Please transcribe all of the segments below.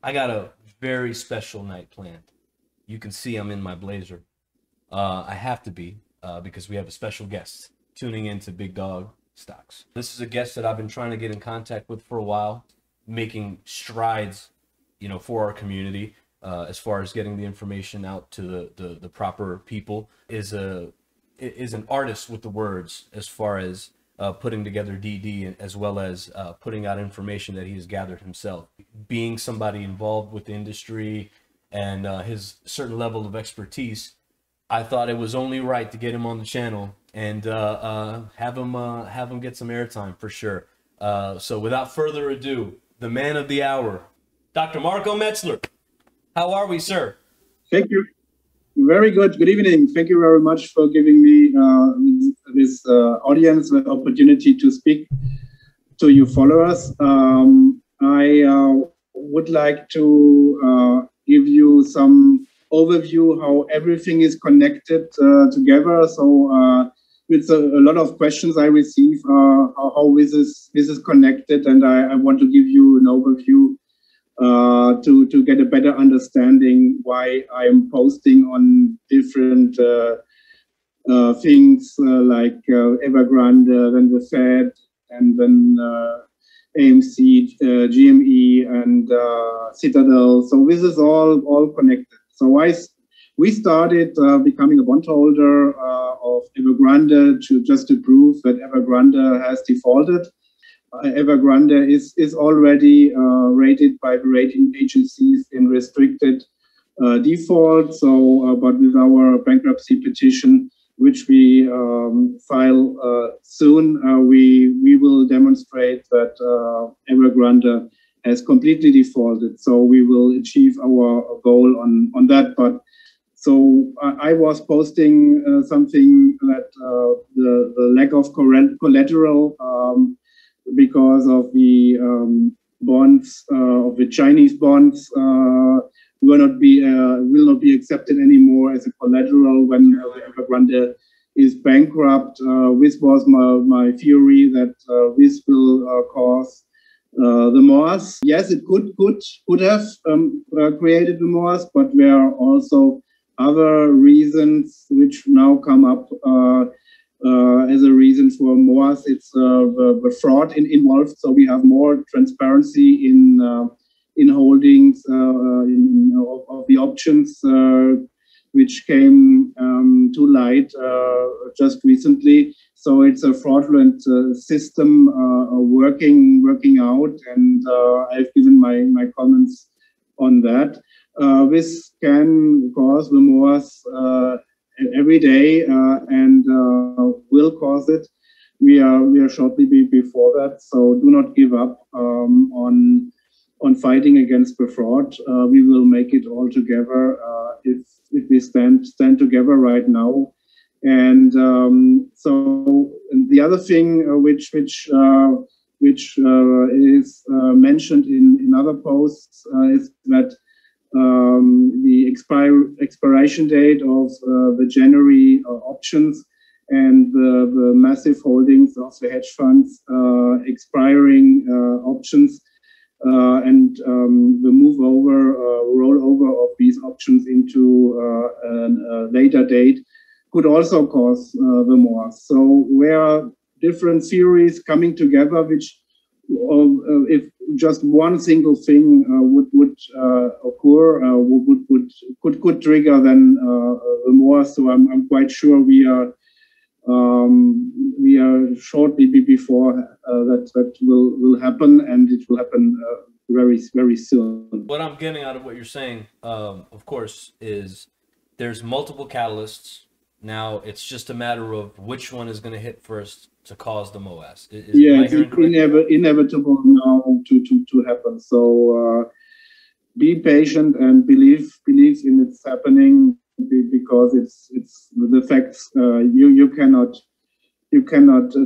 I got a very special night planned. You can see I'm in my blazer. I have to be because we have a special guest tuning into Big Dog Stocks. This is a guest that I've been trying to get in contact with for a while, making strides, for our community as far as getting the information out to the proper people. Is an artist with the words as far as putting together DD and as well as putting out information that he has gathered himself. Being somebody involved with the industry and his certain level of expertise, I thought it was only right to get him on the channel and have him get some airtime for sure. So without further ado, the man of the hour, Dr. Marco Metzler. How are we, sir? Thank you. Very good. Good evening. Thank you very much for giving me this audience the opportunity to speak to you followers. I would like to give you some overview how everything is connected together. So with a lot of questions I receive, how this is connected, and I want to give you an overview to get a better understanding why I'm posting on different things like Evergrande, then the Fed, and then AMC, GME, and Citadel. So this is all connected. So we started becoming a bondholder of Evergrande just to prove that Evergrande has defaulted. Evergrande is already rated by the rating agencies in restricted default. So, but with our bankruptcy petition, which we file soon, we will demonstrate that Evergrande has completely defaulted. So we will achieve our goal on that. But so I was posting something that the lack of collateral because of the bonds of the Chinese bonds will not be accepted anymore as a collateral when Evergrande is bankrupt. This was my theory that this will cause the MOASS. Yes, it could have created the MOASS, but there are also other reasons which now come up as a reason for MOASS. It's the fraud involved. So we have more transparency in holdings of the options, which came to light just recently. So it's a fraudulent system working out, and I've given my comments on that. This can cause the MOASS every day and will cause it. We are shortly before that, so do not give up on fighting against the fraud. We will make it all together if we stand together right now. And so the other thing which is mentioned in other posts is that the expiration date of the January options and the massive holdings of the hedge funds expiring options and the rollover of these options into a later date could also cause the MOASS. So there are different theories coming together, which if just one single thing would occur, could trigger then the MOASS. So I'm quite sure we are shortly before that will happen, and it will happen very soon. What I'm getting out of what you're saying, of course, is there's multiple catalysts. Now it's just a matter of which one is going to hit first to cause the MOASS. Yeah, it's inevitable now to happen. So be patient and believe in its happening, because it's the facts. You cannot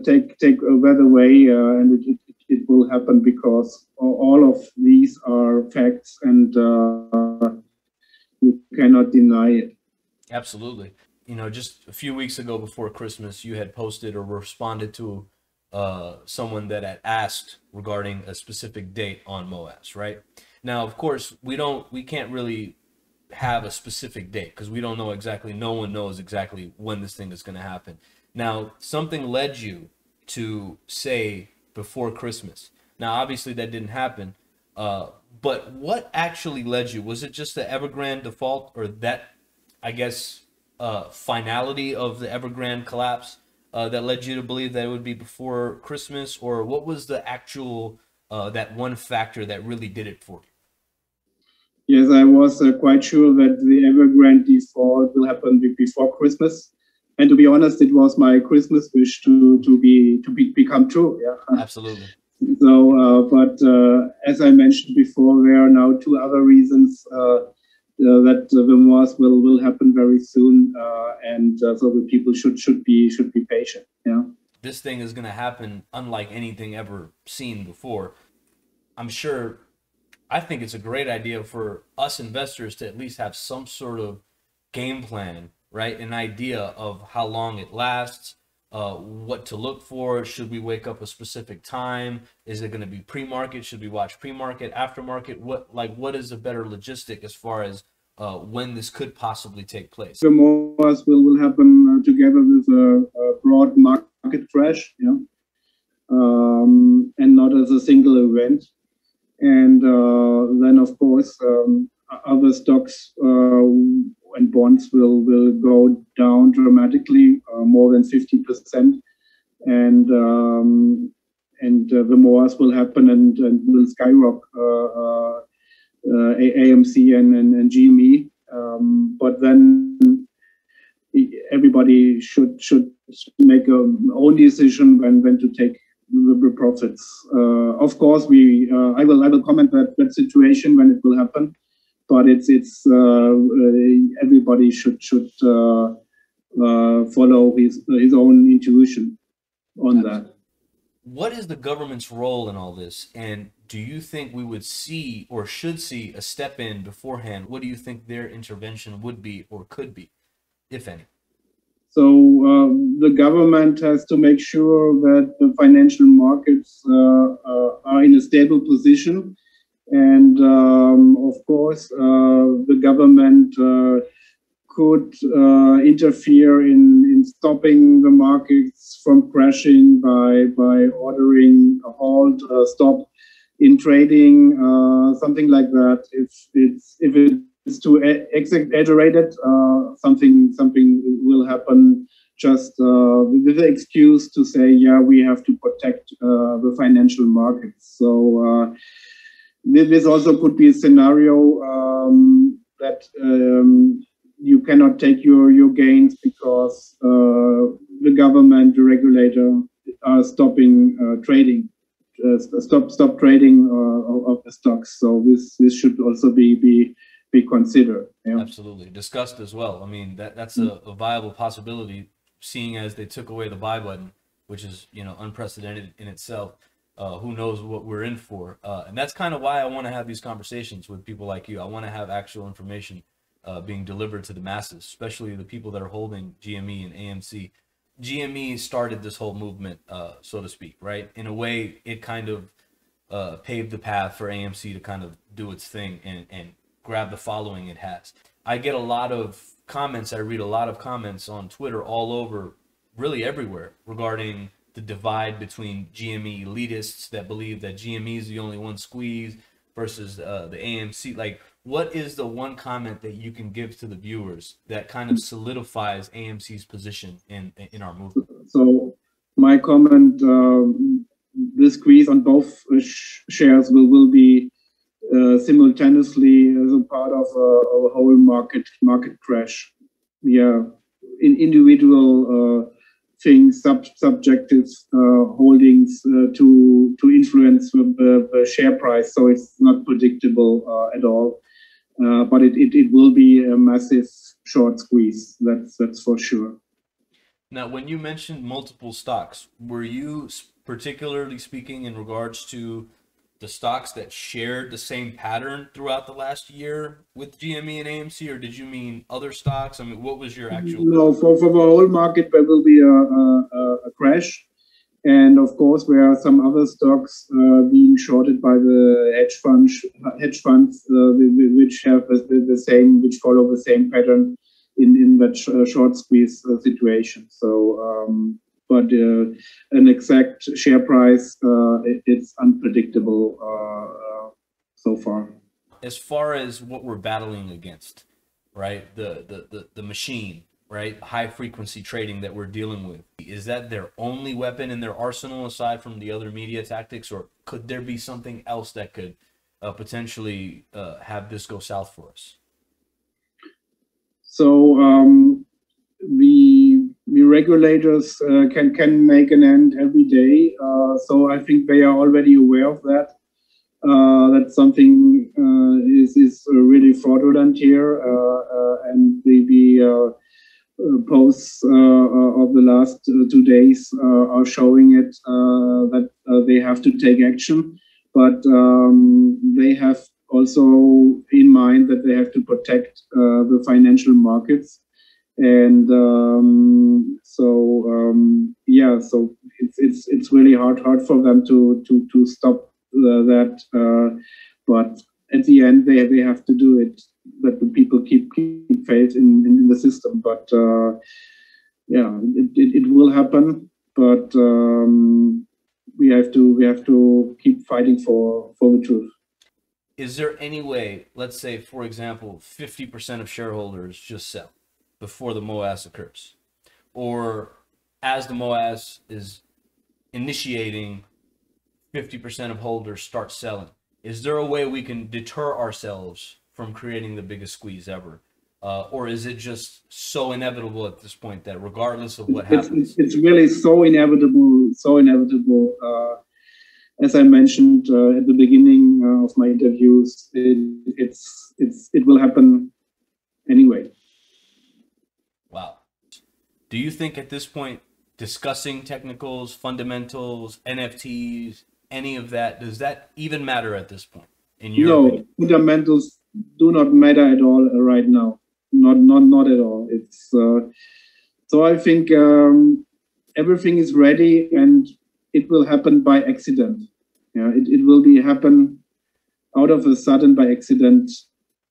take that away, and it will happen because all of these are facts, and you cannot deny it. Absolutely. Just a few weeks ago before Christmas, you had posted or responded to someone that had asked regarding a specific date on MOASS, right? Now, of course, we can't really have a specific date because we don't know exactly, no one knows exactly when this thing is going to happen. Now, something led you to say before Christmas. Now, obviously that didn't happen, but what actually led you? Was it just the Evergrande default, or that, I guess, finality of the Evergrande collapse that led you to believe that it would be before Christmas? Or what was the actual, that one factor that really did it for you? Yes, I was quite sure that the Evergrande default will happen before Christmas. And to be honest, it was my Christmas wish to become true. Yeah, Absolutely. So, but as I mentioned before, there are now two other reasons that the MOASS will happen very soon, and so the people should be patient. Yeah, this thing is going to happen unlike anything ever seen before. I'm sure. I think it's a great idea for us investors to at least have some sort of game plan, right? An idea of how long it lasts, what to look for. Should we wake up a specific time? Is it going to be pre-market? Should we watch pre-market, aftermarket? What is a better logistic as far as when this could possibly take place? The MOASS will happen together with a broad market crash, yeah, and not as a single event. And then, of course, other stocks and bonds will go down dramatically, more than 50%, and the MOASS will happen and will skyrocket AMC and GME. But then everybody should make a own decision when to take the profits. Of course, I will comment that situation when it will happen, but it's everybody should follow his own intuition on that. What is the government's role in all this, and do you think we would see or should see a step in beforehand? What do you think their intervention would be or could be, if any? So the government has to make sure that the financial markets are in a stable position. And of course, the government could interfere in stopping the markets from crashing by ordering a halt, stop in trading, something like that. If it's too exaggerated, something will happen just with the excuse to say, yeah, we have to protect the financial markets. So this also could be a scenario that you cannot take your gains because the government, the regulator, are stopping trading, stop trading of the stocks. So this should also be considered. Yeah. Absolutely. Discussed as well. I mean, that's a viable possibility, seeing as they took away the buy button, which is, unprecedented in itself. Who knows what we're in for. And that's kind of why I want to have these conversations with people like you. I want to have actual information being delivered to the masses, especially the people that are holding GME and AMC. GME started this whole movement, so to speak, right? In a way, it kind of paved the path for AMC to kind of do its thing and grab the following it has. I get a lot of comments. I read a lot of comments on Twitter all over, really everywhere, regarding the divide between GME elitists that believe that GME is the only one squeezed versus the AMC. Like, what is the one comment that you can give to the viewers that kind of solidifies AMC's position in our movement? So my comment, the squeeze on both shares will be simultaneously as a part of a whole market crash. Yeah, in individual things, subjective holdings to influence the share price. So it's not predictable at all. But it will be a massive short squeeze. That's for sure. Now, when you mentioned multiple stocks, were you particularly speaking in regards to the stocks that shared the same pattern throughout the last year with GME and AMC, or did you mean other stocks? I mean, what was your actual? No, for the whole market, there will be a crash. And of course, there are some other stocks being shorted by the hedge funds which have the same, which follow the same pattern in that short squeeze situation. So, but an exact share price, it's unpredictable so far. As far as what we're battling against, right? The machine, right? High frequency trading that we're dealing with. Is that their only weapon in their arsenal aside from the other media tactics, or could there be something else that could potentially have this go south for us? So we regulators can make an end every day. So I think they are already aware of that. That something is really fraudulent here, and the posts of the last 2 days are showing it that they have to take action, but they have also in mind that they have to protect the financial markets, and yeah, so it's really hard for them to stop that, but at the end they have to do it, that the people keep faith in the system. But yeah, it will happen, but we have to keep fighting for the truth. Is there any way, let's say, for example, 50% of shareholders just sell before the MOASS occurs, or as the MOASS is initiating, 50% of holders start selling? Is there a way we can deter ourselves from creating the biggest squeeze ever? Or is it just so inevitable at this point that regardless of what happens? It's really so inevitable, as I mentioned at the beginning of my interviews, it will happen anyway. Wow. Do you think at this point, discussing technicals, fundamentals, NFTs, any of that, does that even matter at this point? In your opinion? Fundamentals do not matter at all right now. Not at all. It's so I think everything is ready, and it will happen by accident. Yeah, it will happen out of a sudden by accident.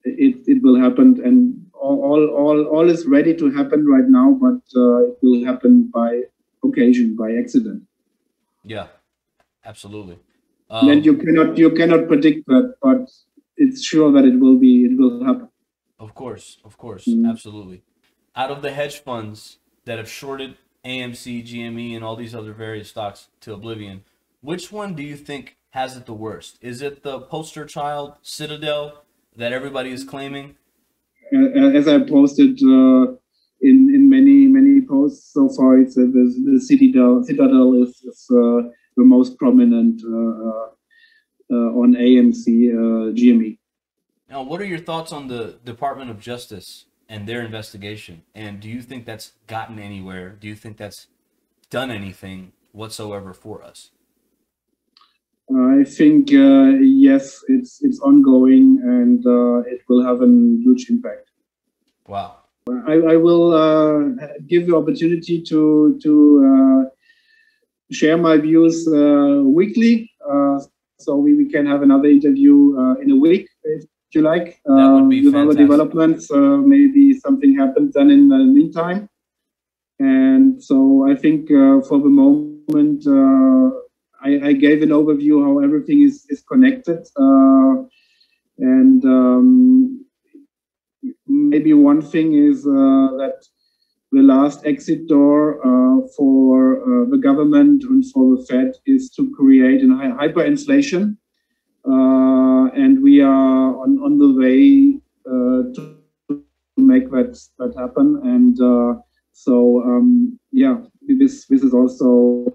It will happen, and all is ready to happen right now, but it will happen by occasion, by accident. Yeah, absolutely. And you cannot predict that, but it's sure that it will happen. Of course, Mm-hmm. absolutely. Out of the hedge funds that have shorted AMC, GME, and all these other various stocks to oblivion, which one do you think has it the worst? Is it the poster child Citadel that everybody is claiming? As I posted in many posts so far, it's the Citadel is the most prominent on AMC, GME. Now, what are your thoughts on the Department of Justice and their investigation? And do you think that's gotten anywhere? Do you think that's done anything whatsoever for us? I think yes, it's ongoing, and it will have a huge impact. Wow. I will give the opportunity to share my views weekly, so we can have another interview in a week if you like. That would be with fantastic. other developments, maybe something happens then in the meantime. And so I think for the moment, I gave an overview how everything is connected, and maybe one thing is that the last exit door for the government and for the Fed is to create a hyperinflation, and we are on the way to make that happen. And yeah, this is also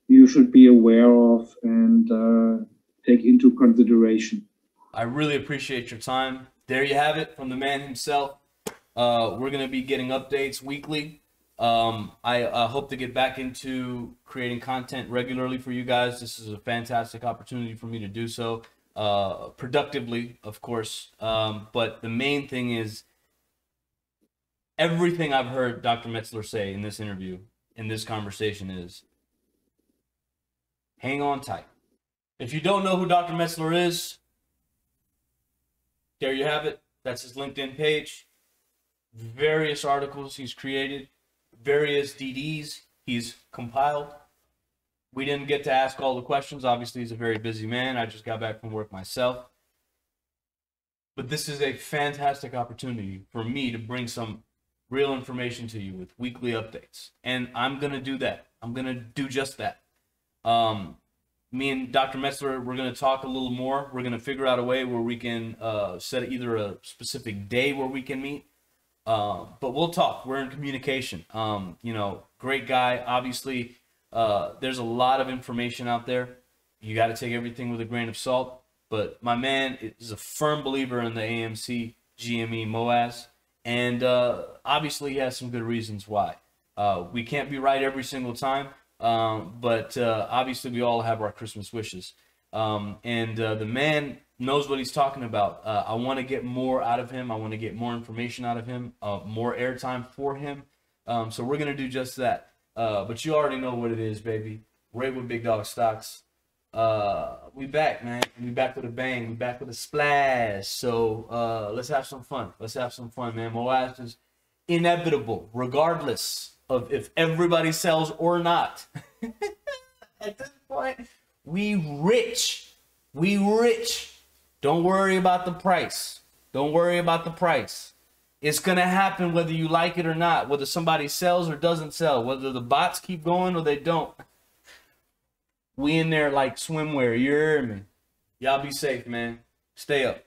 you should be aware of and take into consideration. I really appreciate your time. There you have it from the man himself. We're going to be getting updates weekly. I hope to get back into creating content regularly for you guys. This is a fantastic opportunity for me to do so productively, of course. But the main thing is everything I've heard Dr. Metzler say in this interview in this conversation is hang on tight. If you don't know who Dr. Metzler is, there you have it. That's his LinkedIn page. Various articles he's created, various DDs he's compiled. We didn't get to ask all the questions. Obviously, he's a very busy man. I just got back from work myself. But this is a fantastic opportunity for me to bring some real information to you with weekly updates. And I'm going to do that. I'm going to do just that. Me and Dr. Metzler, we're going to talk a little more. We're going to figure out a way where we can set either a specific day where we can meet. But we'll talk. We're in communication. You know, great guy. Obviously, there's a lot of information out there. You got to take everything with a grain of salt. But my man is a firm believer in the AMC, GME, MOASS. And obviously, he has some good reasons why. We can't be right every single time. But obviously, we all have our Christmas wishes. And the man knows what he's talking about. I want to get more out of him. I want to get more information out of him, more airtime for him. So we're going to do just that. But you already know what it is, baby. Right with Big Dog Stocks. We back, man. We back with a bang. We back with a splash. So let's have some fun. Let's have some fun, man. MOASS is inevitable, regardless of if everybody sells or not. At this point, we rich. We rich. Don't worry about the price. Don't worry about the price. It's going to happen whether you like it or not, whether somebody sells or doesn't sell, whether the bots keep going or they don't. We in there like swimwear. You hear me? Y'all be safe, man. Stay up.